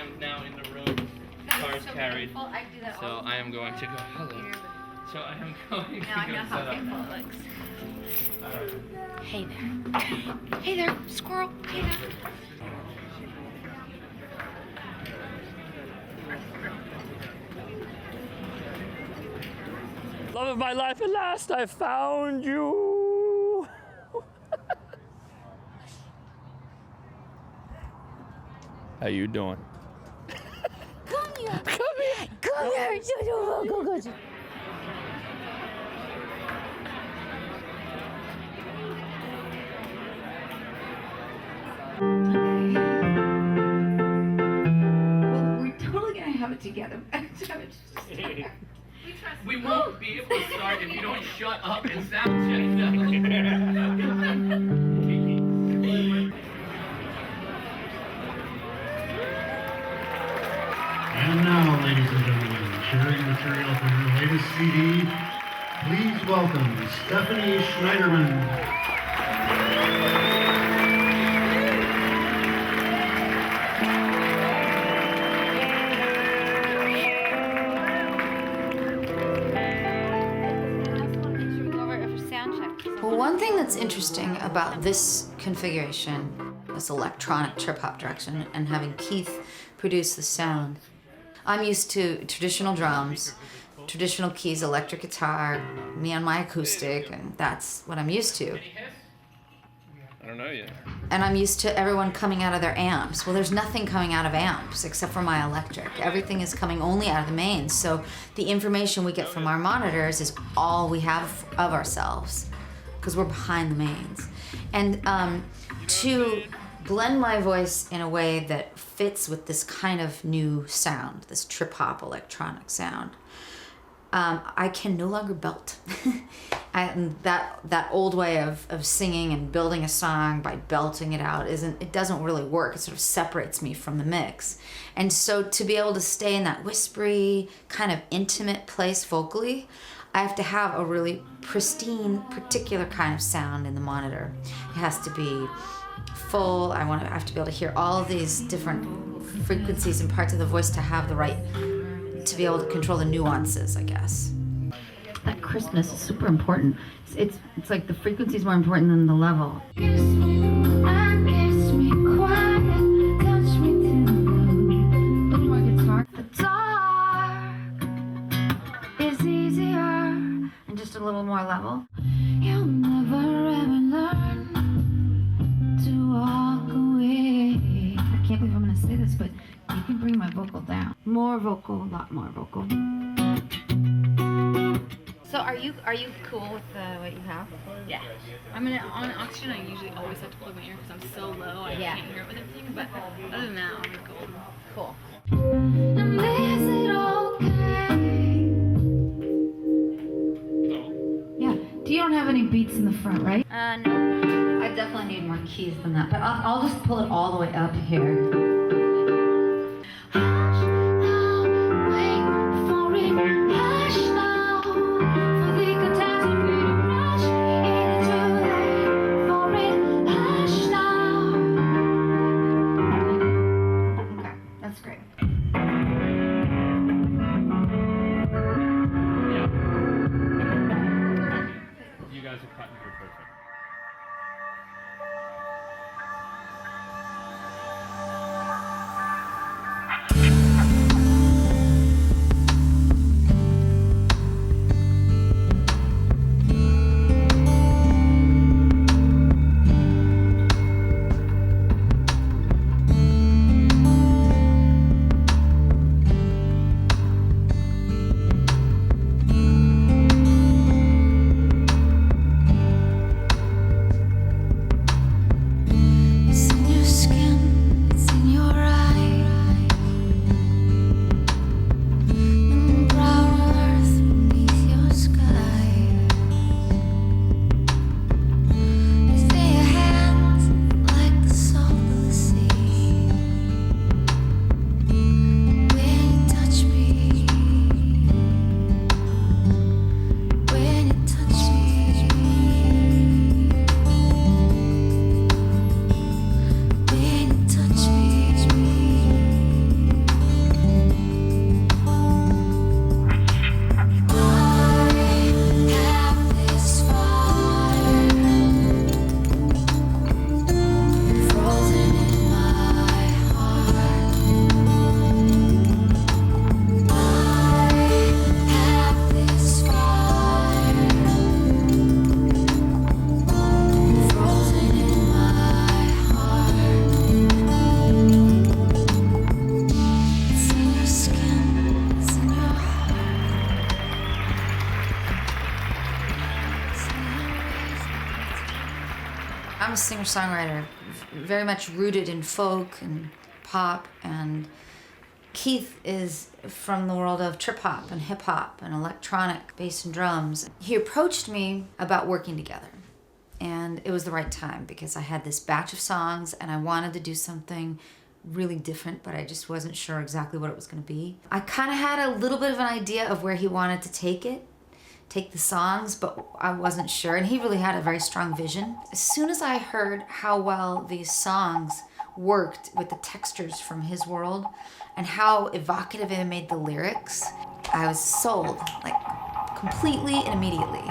am now in the room. Cars carried. I do that So I am going to go. Hello. So I am going to now I go know set how up. painful it looks. Hey there. Hey there, squirrel. Hey there. Love of my life, at last I found you. How you doing? Come here. Come here. Come here. Go. Well, we're totally gonna have it together. We won't be able to start if you don't shut up and sound check. And now, ladies and gentlemen, sharing material from her latest CD, please welcome Stephanie Schneiderman. Well, one thing that's interesting about this configuration, this electronic trip-hop direction, and having Keith produce the sound, I'm used to traditional drums, traditional keys, electric guitar, me on my acoustic, and that's what I'm used to. I don't know yet. And I'm used to everyone coming out of their amps. Well, there's nothing coming out of amps except for my electric. Everything is coming only out of the mains. So the information we get from our monitors is all we have of ourselves, because we're behind the mains. And to blend my voice in a way that fits with this kind of new sound, this trip-hop electronic sound, I can no longer belt. That old way of singing and building a song by belting it out it doesn't really work. It sort of separates me from the mix. And so to be able to stay in that whispery, kind of intimate place vocally, I have to have a really pristine, particular kind of sound in the monitor. It has to be full. I have to be able to hear all of these different frequencies and parts of the voice to have the right, to be able to control the nuances, I guess. That crispness is super important. It's like the frequency is more important than the level. Kiss me quiet, touch me tender. Before it gets dark, the dark is easier, and just a little more level. You'll never ever learn to walk away. I can't believe I'm gonna say this, but you can bring my vocal down. More vocal, a lot more vocal. So are you cool with what you have? Yeah. I mean, on oxygen, I usually always have to plug my ear because I'm so low, I can't hear it with everything. But other than that, I'm cool. Cool. And is it okay? Yeah. You don't have any beats in the front, right? No. I definitely need more keys than that, but I'll just pull it all the way up here. singer-songwriter, very much rooted in folk and pop, and Keith is from the world of trip-hop and hip-hop and electronic bass and drums. He approached me about working together, and it was the right time because I had this batch of songs and I wanted to do something really different, but I just wasn't sure exactly what it was going to be. I kind of had a little bit of an idea of where he wanted to take the songs, but I wasn't sure, and he really had a very strong vision. As soon as I heard how well these songs worked with the textures from his world and how evocative it made the lyrics, I was sold, like, completely and immediately.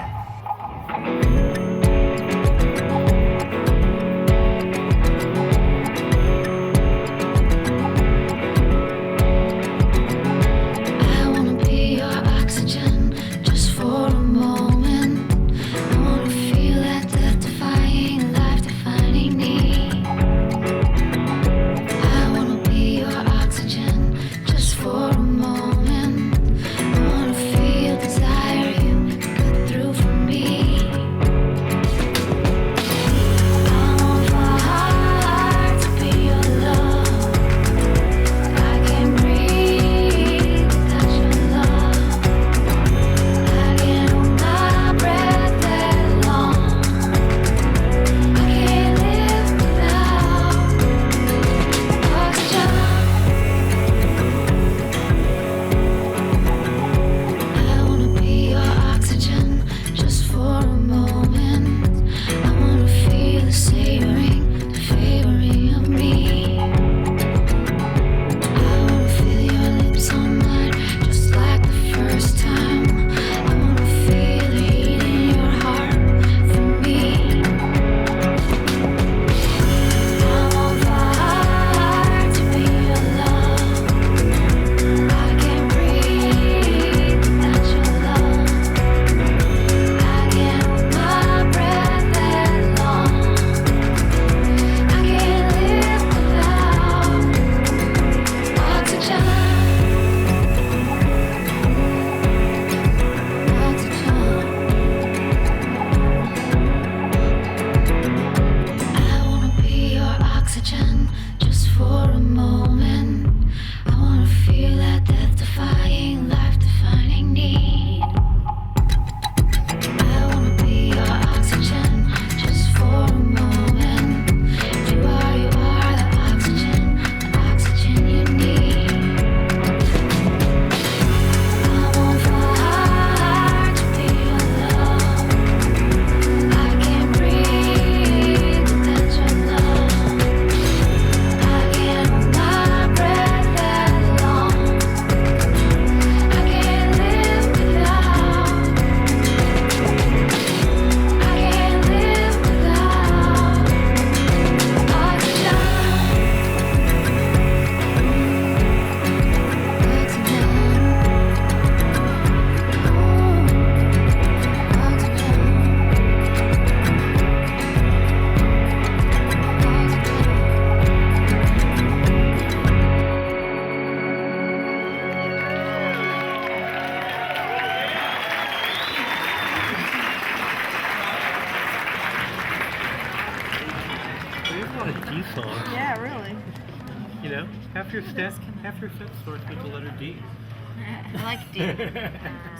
songs. Yeah, really. You know, half your set starts with the letter D. I like D.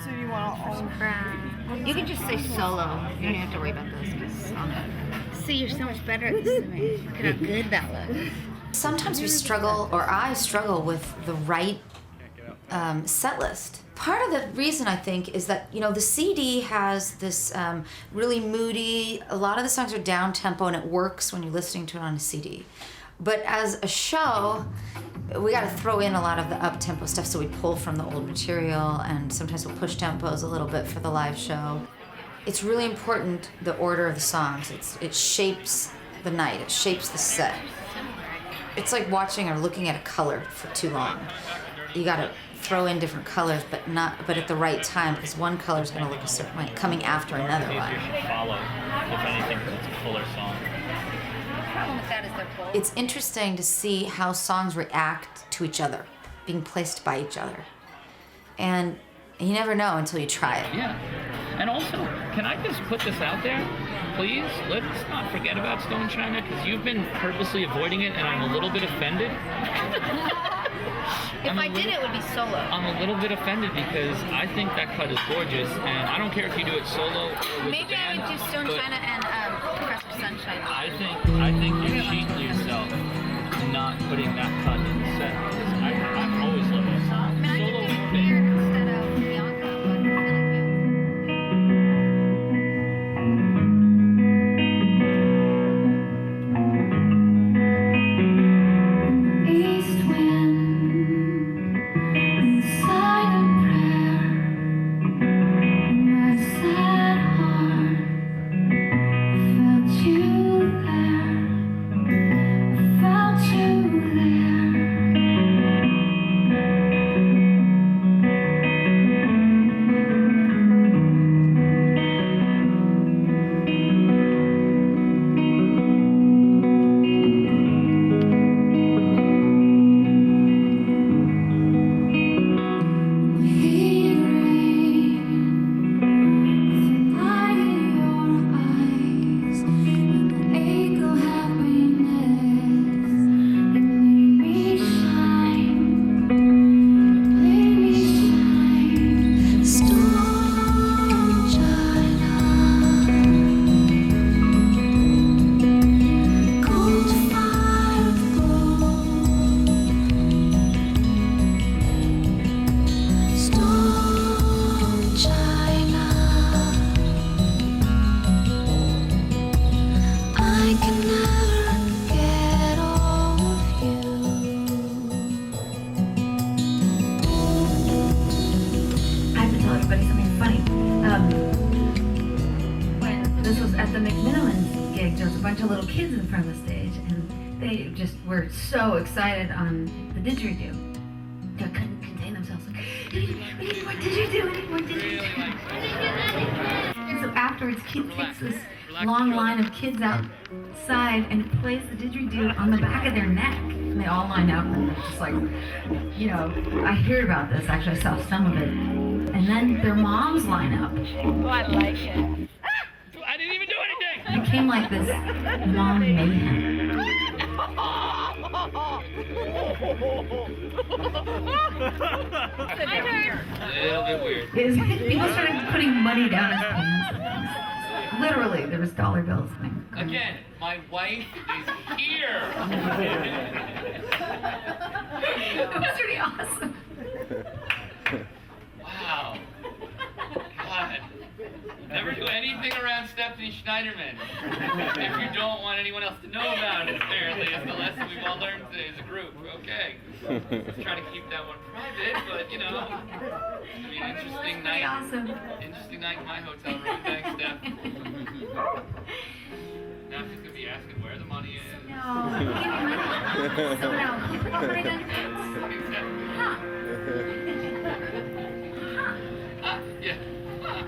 So you want all You can just say solo. You don't have to worry about those. See, you're so much better at this than me. Look at how good that looks. Sometimes we struggle, or I struggle, with the right set list. Part of the reason, I think, is that, you know, the CD has this really moody, a lot of the songs are down tempo and it works when you're listening to it on a CD. But as a show, we got to throw in a lot of the up-tempo stuff, so we pull from the old material, and sometimes we'll push tempos a little bit for the live show. It's really important, the order of the songs. It shapes the night, it shapes the set. It's like watching or looking at a color for too long. You got to throw in different colors, but at the right time, because one color is going to look a certain way, coming after another one. You should follow, if anything, it's a fuller song. It's interesting to see how songs react to each other, being placed by each other. And you never know until you try it. Yeah. And also, can I just put this out there? Please, let's not forget about Stone China, because you've been purposely avoiding it, and I'm a little bit offended. If I did, it would be solo. I'm a little bit offended because I think that cut is gorgeous, and I don't care if you do it solo or with Maybe the band. I would do Stone but China and Compressor Sunshine. I think you're cheating yourself not putting that cut in the set. Because I've always loved that song. I mean, I Solo could do or Weird band. instead of Bianca, but I feel like East wind inside a prayer. My sad heart felt you there. I felt you there. Heat rain with light in your eyes and the ache of happiness. You made me shine, made me shine. Storm China, cold fire of gold. Storm China, I can never get over you. I have to tell everybody something funny. When this was at the McMinimans gig, there was a bunch of little kids in front of the stage, and they just were so excited on the didgeridoo. They couldn't contain themselves. Like, we need more didgeridoo, we need more didgeridoo. And so afterwards, Keith takes this long line of kids outside and plays the didgeridoo on the back of their neck. And they all line up, and they're just like, you know, I heard about this, actually I saw some of it. And then their moms line up. Oh, I like it. I didn't even do anything! It became like this mom mayhem. A little bit weird. People started putting money down his pants. Literally, there was dollar bills. Again, my wife is here! It was pretty awesome. Wow. God. Never do anything around Stephanie Schneiderman. If you don't want anyone else to know about it, apparently. It's the lesson we've all learned today as a group. Okay. Let's try to keep that one private, but you know. I mean, interesting Pretty night. awesome. Interesting night in my hotel room. Thanks, Steph. Now she's gonna be asking where the money is. No, give me money. So now, you put the money down your pants. Exactly. Huh. Ah, yeah. Ah.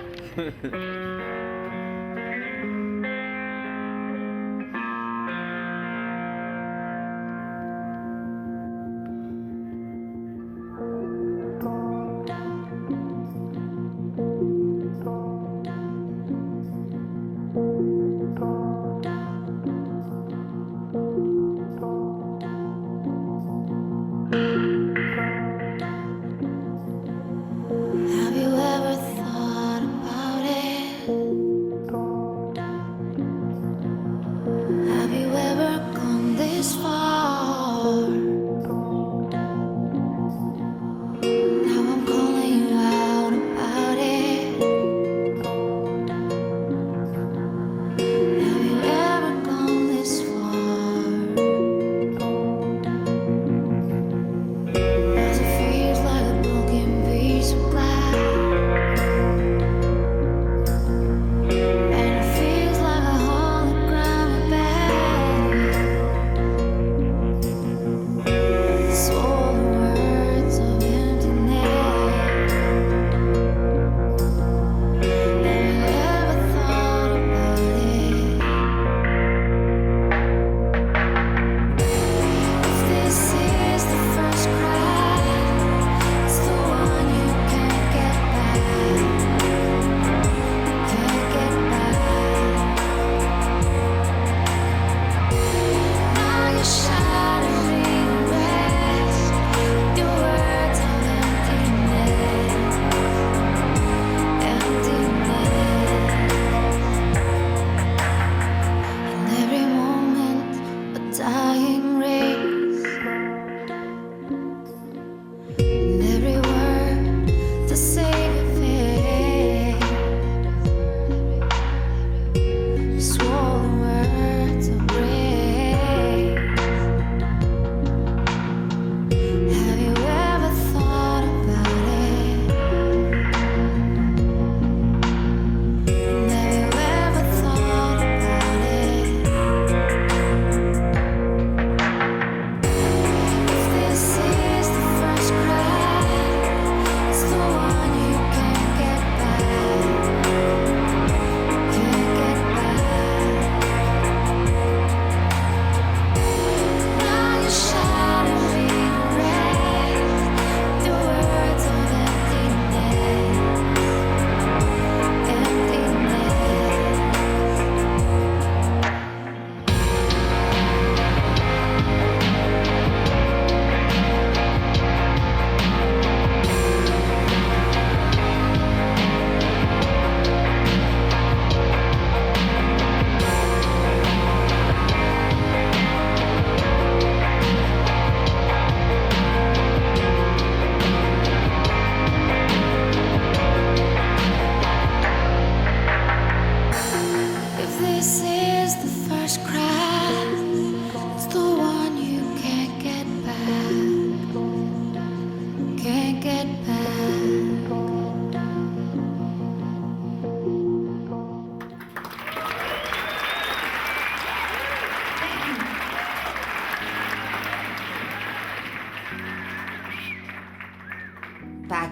Have you ever thought about it?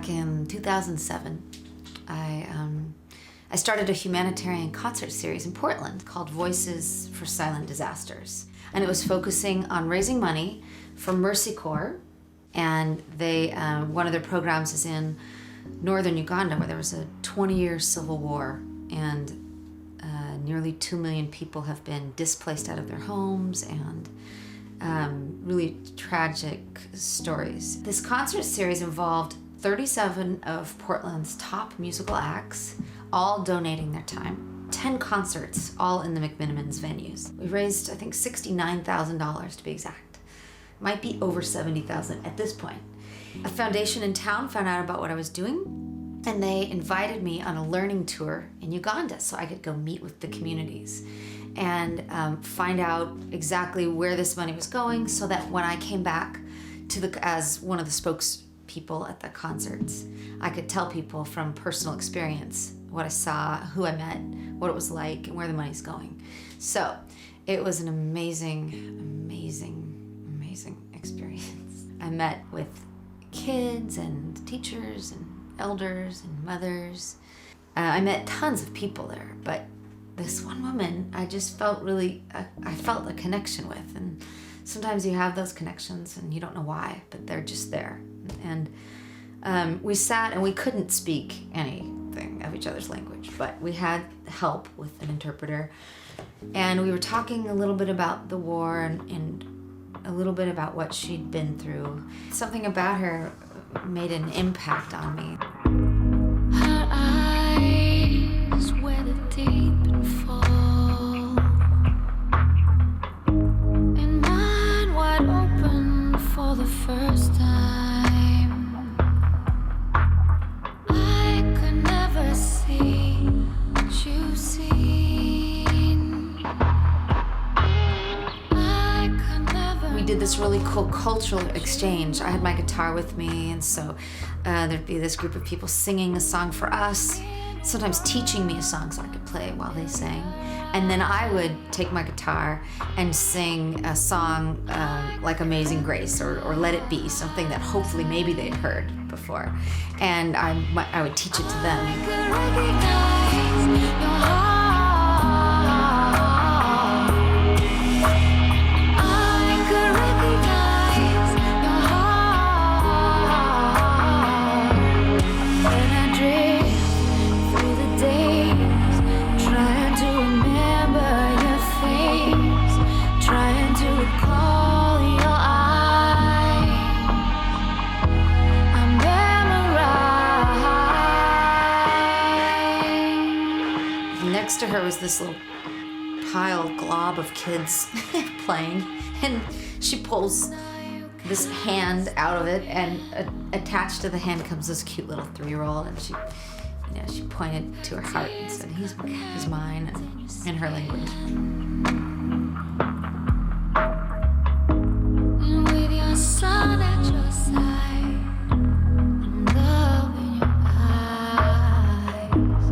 back in 2007, I started a humanitarian concert series in Portland called Voices for Silent Disasters. And it was focusing on raising money for Mercy Corps. And one of their programs is in northern Uganda, where there was a 20-year civil war, and nearly 2 million people have been displaced out of their homes, and really tragic stories. This concert series involved 37 of Portland's top musical acts, all donating their time. 10 concerts, all in the McMenamins venues. We raised, I think, $69,000 to be exact. Might be over 70,000 at this point. A foundation in town found out about what I was doing, and they invited me on a learning tour in Uganda so I could go meet with the communities and find out exactly where this money was going, so that when I came back as one of the spokespeople at the concerts, I could tell people from personal experience what I saw, who I met, what it was like, and where the money's going. So it was an amazing, amazing, amazing experience. I met with kids and teachers and elders and mothers. I met tons of people there, but this one woman I just felt I felt a connection with. And sometimes you have those connections and you don't know why, but they're just there. And we sat and we couldn't speak anything of each other's language, but we had help with an interpreter. And we were talking a little bit about the war and a little bit about what she'd been through. Something about her made an impact on me. Her eyes where the deep and fall, and mine wide open for the first time. I could never see what you've seen. I could never. We did this really cool cultural exchange. I had my guitar with me, and so there'd be this group of people singing a song for us, sometimes teaching me a song so I could play while they sang. And then I would take my guitar and sing a song like Amazing Grace or Let It Be, something that hopefully maybe they'd heard before. And I would teach it to them. I could recognize your heart. I could recognize your heart. When I drift through the days, trying to remember your face, trying to recall your eyes, I memorize. Next to her was this little glob of kids playing, and she pulls this hand out of it, and attached to the hand comes this cute little 3-year-old, and she pointed to her heart and said, he's mine, in her language. And with your son at your side, and love in your eyes,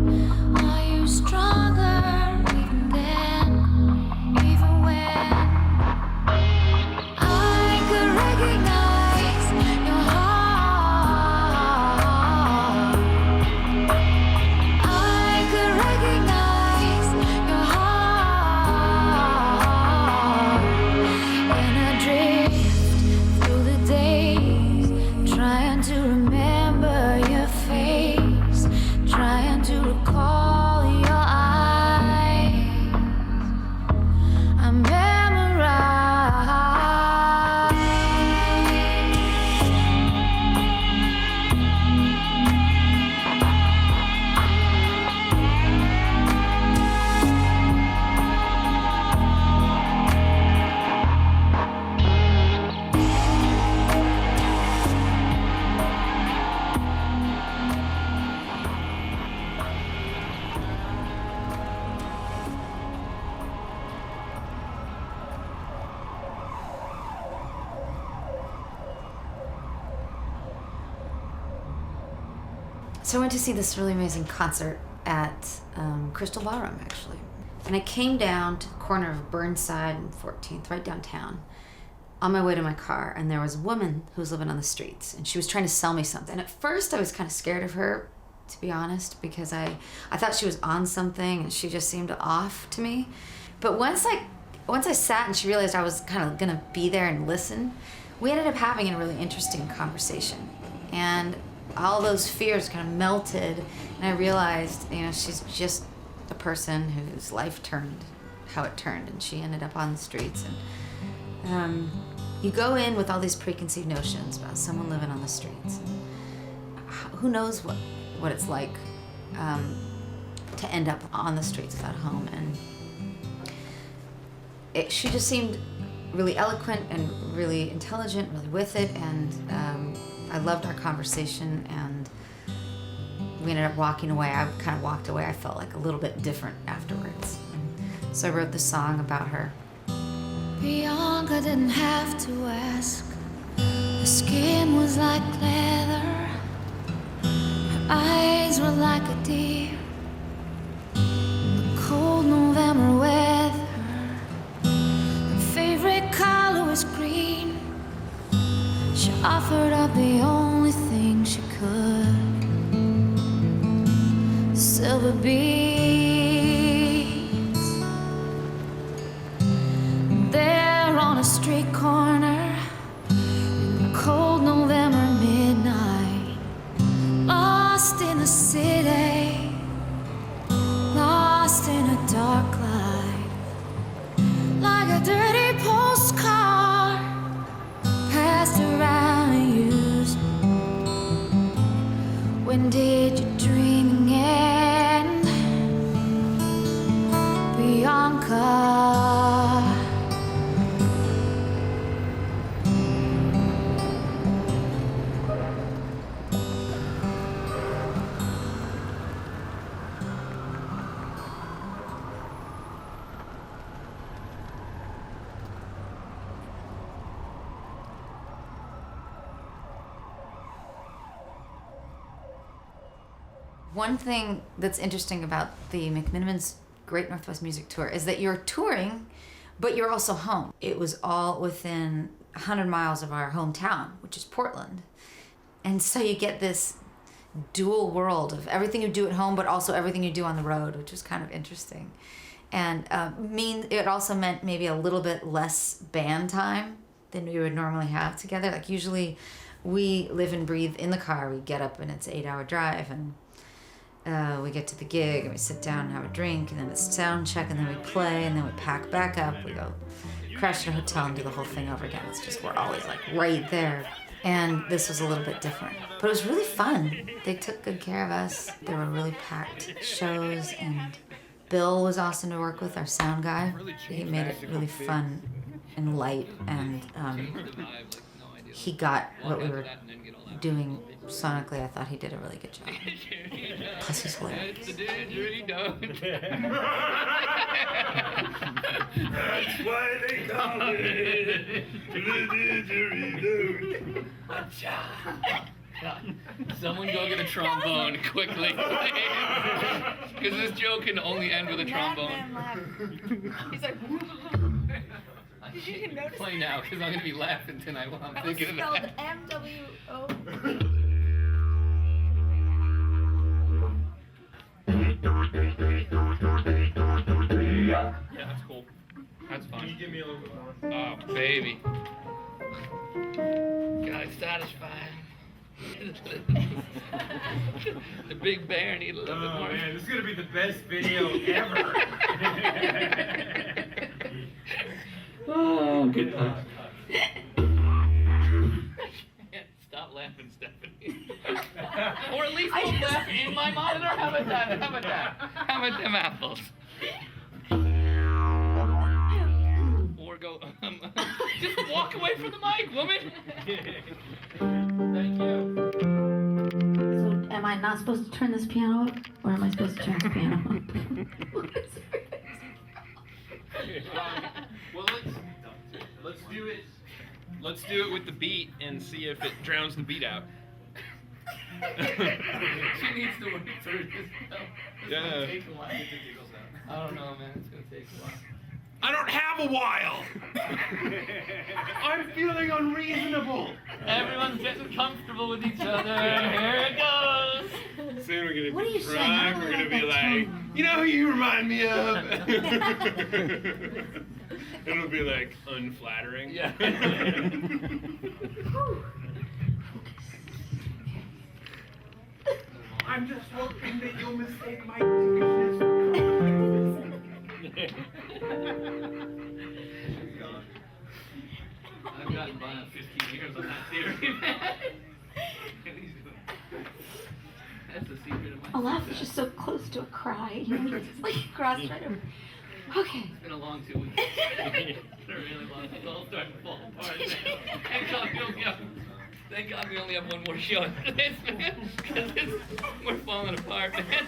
are you stronger even then, even when I could recognize your heart? I could recognize your heart. And I drift through the days, trying to remember your face, trying to recall your eyes. I memorize. So I went to see this really amazing concert at Crystal Ballroom, actually. And I came down to the corner of Burnside and 14th, right downtown. on my way to my car, and there was a woman who was living on the streets, and she was trying to sell me something. At first, I was kind of scared of her, to be honest, because I thought she was on something, and she just seemed off to me. But once I sat and she realized I was kind of gonna be there and listen, we ended up having a really interesting conversation. And all those fears kind of melted, and I realized, she's just a person whose life turned how it turned, and she ended up on the streets. And you go in with all these preconceived notions about someone living on the streets. Who knows what it's like to end up on the streets without a home. And she just seemed really eloquent and really intelligent, really with it, and I loved our conversation, and we ended up walking away. I kind of walked away. I felt like a little bit different afterwards. And so I wrote the song about her. Bianca didn't have to ask. Her skin was like leather. Her eyes were like a deer. In the cold November weather, her favorite color was green. She offered up the only thing she could. Silver beads. There on a street corner in the cold November midnight, lost in the city, lost in a dark light, like a dirty postcard passed around and used. When did your dreaming end, Bianca? One thing that's interesting about the McMenamins Great Northwest Music Tour is that you're touring, but you're also home. It was all within 100 miles of our hometown, which is Portland. And so you get this dual world of everything you do at home, but also everything you do on the road, which was kind of interesting. And it also meant maybe a little bit less band time than we would normally have together. Like usually we live and breathe in the car. We get up and it's an 8-hour drive, and we get to the gig and we sit down and have a drink, and then it's sound check, and then we play, and then we pack back up. We go crash at a hotel and do the whole thing over again. It's just, we're always like right there. And this was a little bit different, but it was really fun. They took good care of us. There were really packed shows, and Bill was awesome to work with, our sound guy. He made it really fun and light, and he got what we were doing sonically. I thought he did a really good job. Plus he's hilarious. That's the didgeridoo. That's why they call it the didgeridoo. Someone go get a trombone quickly, because this joke can only end with a trombone. He's like, did you even notice? Play now, because I'm gonna be laughing tonight while I'm thinking of spelled that. M-W-O. Yeah, that's cool. That's fine. Can you give me a little bit more? Oh, baby. God, it's satisfying. The big bear need a little bit Oh more. man, this is gonna be the best video ever. Oh, good times. Stop laughing, Stephanie. Or at least don't laugh in my monitor. How about that? How about that? How about them apples? Or go, just walk away from the mic, woman. Thank you. So am I not supposed to turn this piano up, or am I supposed to turn the piano up? Well, let's do it. Let's do it with the beat and see if it drowns the beat out. She needs to work through this. Yeah. I don't know, man. It's gonna take a while. I don't have a while. I'm feeling unreasonable. Everyone's getting comfortable with each other. Here it goes. Soon we're gonna What are be you saying? I drunk. don't We're gonna like be that like, tone. you know who you remind me of? It'll be like unflattering. Yeah. I'm just hoping that you'll mistake my doucheness for confidence. I've gotten by on 15 years on that theory, man. That's the secret of my A laugh is success. just so close to a cry. You know, you just like cross right over. Okay. It's been a long 2 weeks. It's been really long. It's all starting to fall apart now. Thank God we only have one more show after this, man. Because we're falling apart, man.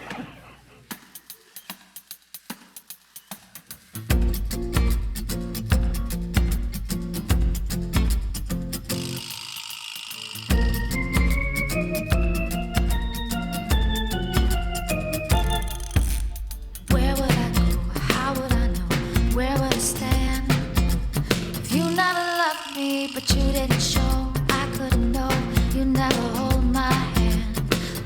Where would I go? How would I know? Where would I stand? If you never loved me, but you didn't show, I couldn't know. You never hold my hand.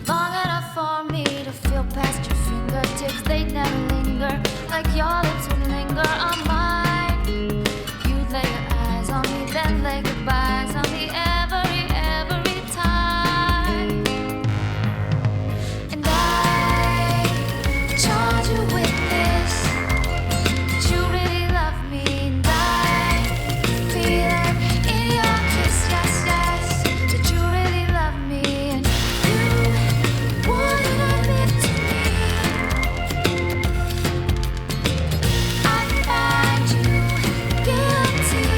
Long enough for me to feel past your fingertips. They'd never linger like your lips would linger on mine. You'd lay your eyes on me, then lay goodbyes on me every time. And I charge you with this, that you really love me, and I feel it in your kiss, yes, yes, that you really love me, and you wouldn't admit to me. I find you guilty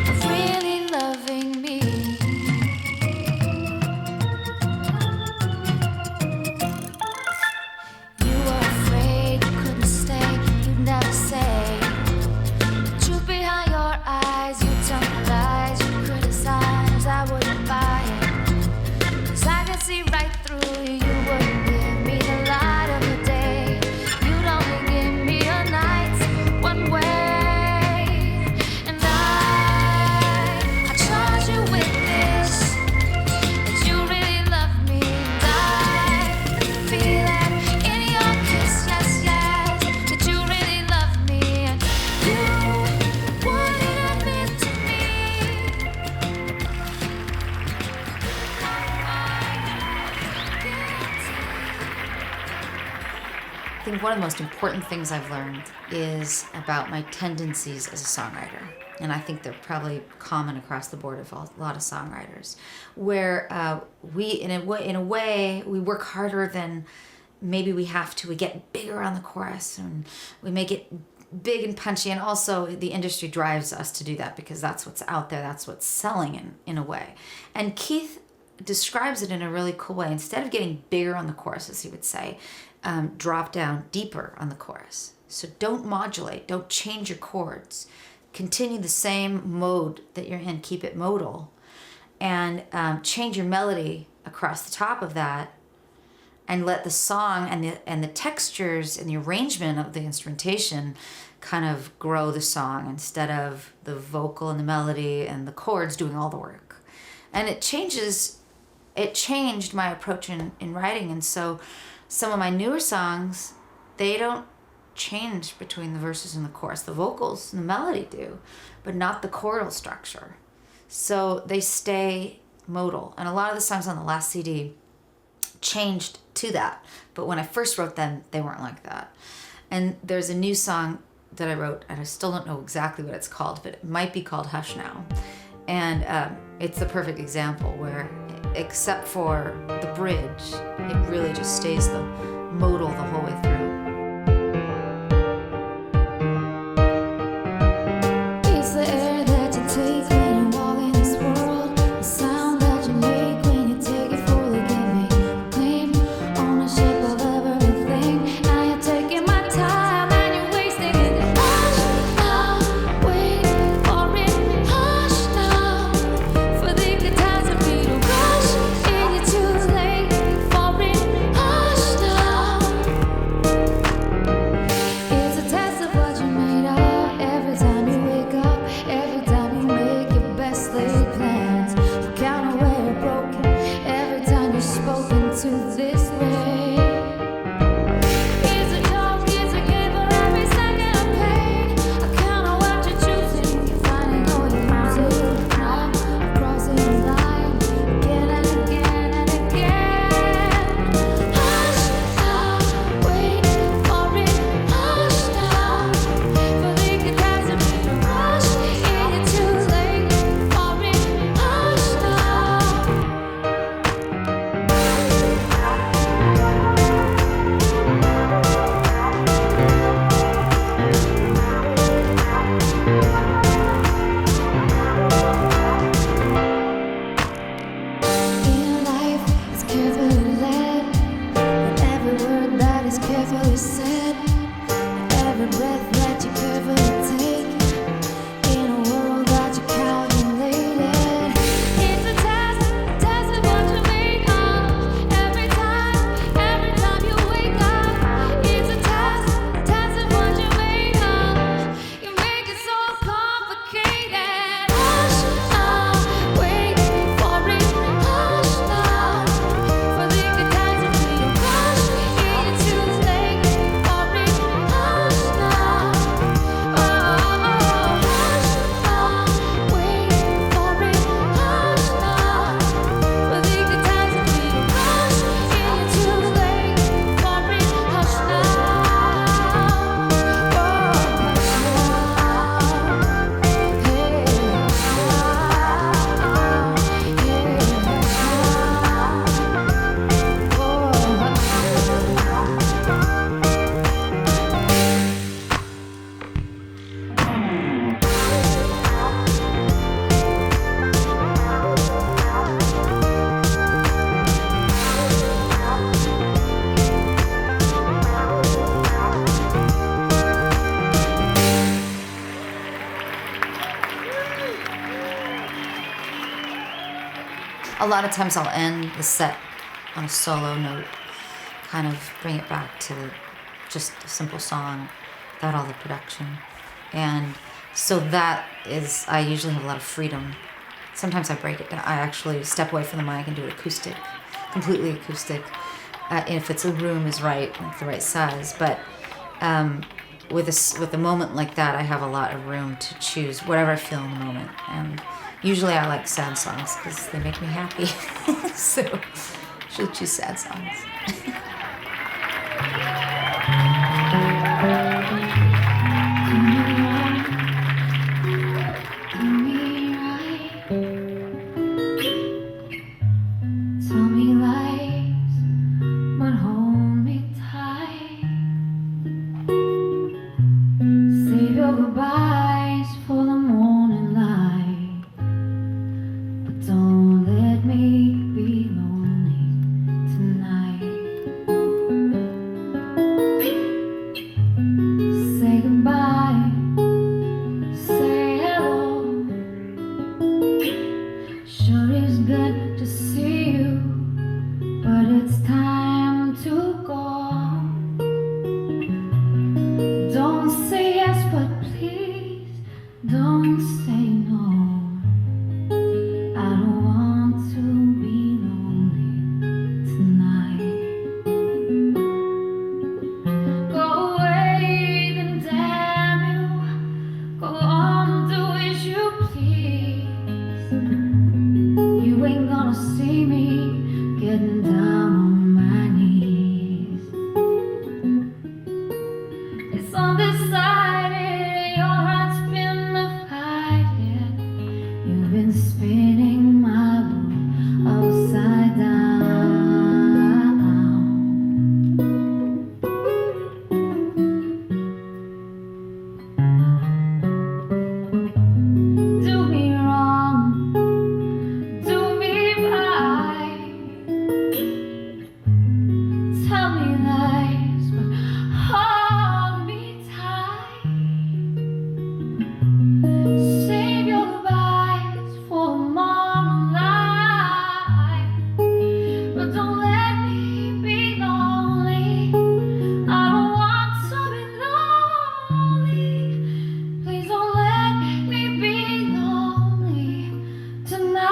of really loving me. You were afraid you couldn't stay, you'd never say the truth behind your eyes. You tell me lies, you criticize, I wouldn't buy it. 'Cause I can see right through you, you wouldn't give me the light of the day. You'd only give me a night's one way. And I charge you with this, that you really love me, and I feel it in your kiss, yes, yes, that you really love me, and you wouldn't admit to me. I think one of the most important things I've learned is about my tendencies as a songwriter. And I think they're probably common across the board of a lot of songwriters, where we, in a way, we work harder than maybe we have to. We get bigger on the chorus and we make it big and punchy. And also the industry drives us to do that because that's what's out there. That's what's selling in a way. And Keith describes it in a really cool way. Instead of getting bigger on the chorus, as he would say, drop down deeper on the chorus. So don't modulate, don't change your chords. Continue the same mode that you're in, keep it modal. And change your melody across the top of that, and let the song and the textures and the arrangement of the instrumentation kind of grow the song instead of the vocal and the melody and the chords doing all the work. And it changed my approach in writing. And so some of my newer songs, they don't change between the verses and the chorus. The vocals and the melody do, but not the choral structure. So they stay modal. And a lot of the songs on the last CD changed to that. But when I first wrote them, they weren't like that. And there's a new song that I wrote, and I still don't know exactly what it's called, but it might be called Hush Now. And it's the perfect example where, except for the bridge, it really just stays the modal the whole way through. It's the air that you take when you walk in this world, the sound that you make when you take it fully. Give me claim ownership of everything. Now you're taking my time and you're wasting it. Hush now, wait for it. Hush now, for the catastrophe to rush in. You're too late for it. Hush now. a lot of times I'll end the set on a solo note, kind of bring it back to just a simple song without all the production. And so that is, I usually have a lot of freedom. Sometimes I break it down. I actually step away from the mic and do it acoustic, completely acoustic, if it's a room is right, like the right size. But with a moment like that, I have a lot of room to choose whatever I feel in the moment. And usually I like sad songs because they make me happy. So I should choose sad songs. Tell me lies, but hold me tight. Save your goodbyes for the morning light, but don't let me be lonely tonight. Say goodbye, say hello. Sure is good to see you, but it's time to go. Don't say yes, but please don't say no. I don't want to be lonely tonight. Go away, then damn you. Go on, do as you please. You ain't gonna see me getting down on my knees. It's undecided, your heart's been divided. You've been spinning my world upside down. Do me wrong, do me right. Tell me lies, but hold me tight. Save your goodbyes for the morning light, but don't let me be lonely. I don't want to be lonely. Please don't let me be lonely tonight.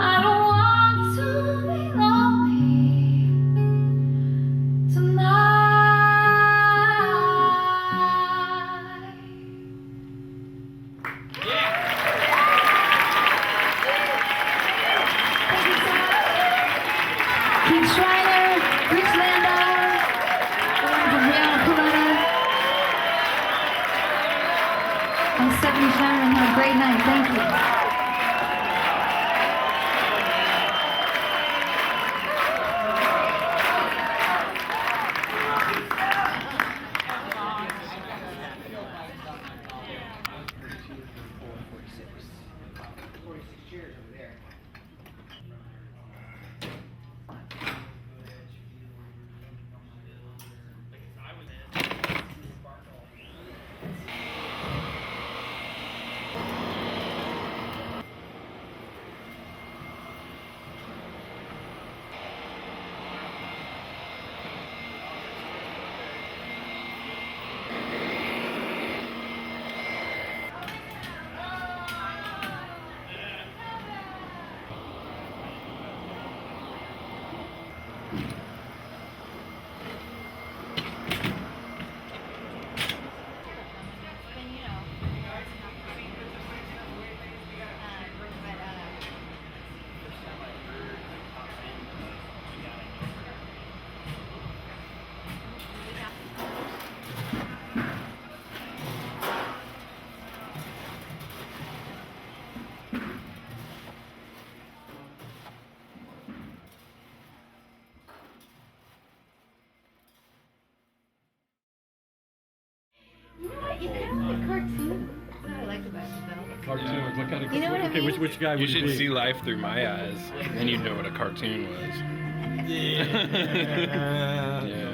I don't want to be lonely tonight. Keith Schreiner, Rich Landau, the one from Brianna Paletta, and Stephanie Schneiderman. Have a great night. Thank you. You kind of like cartoons. That's what I like about it, though. Cartoon. What kind of? You know what I Okay, mean? which guy You would should be? see life through my eyes, and you'd know what a cartoon was. Yeah. Yeah.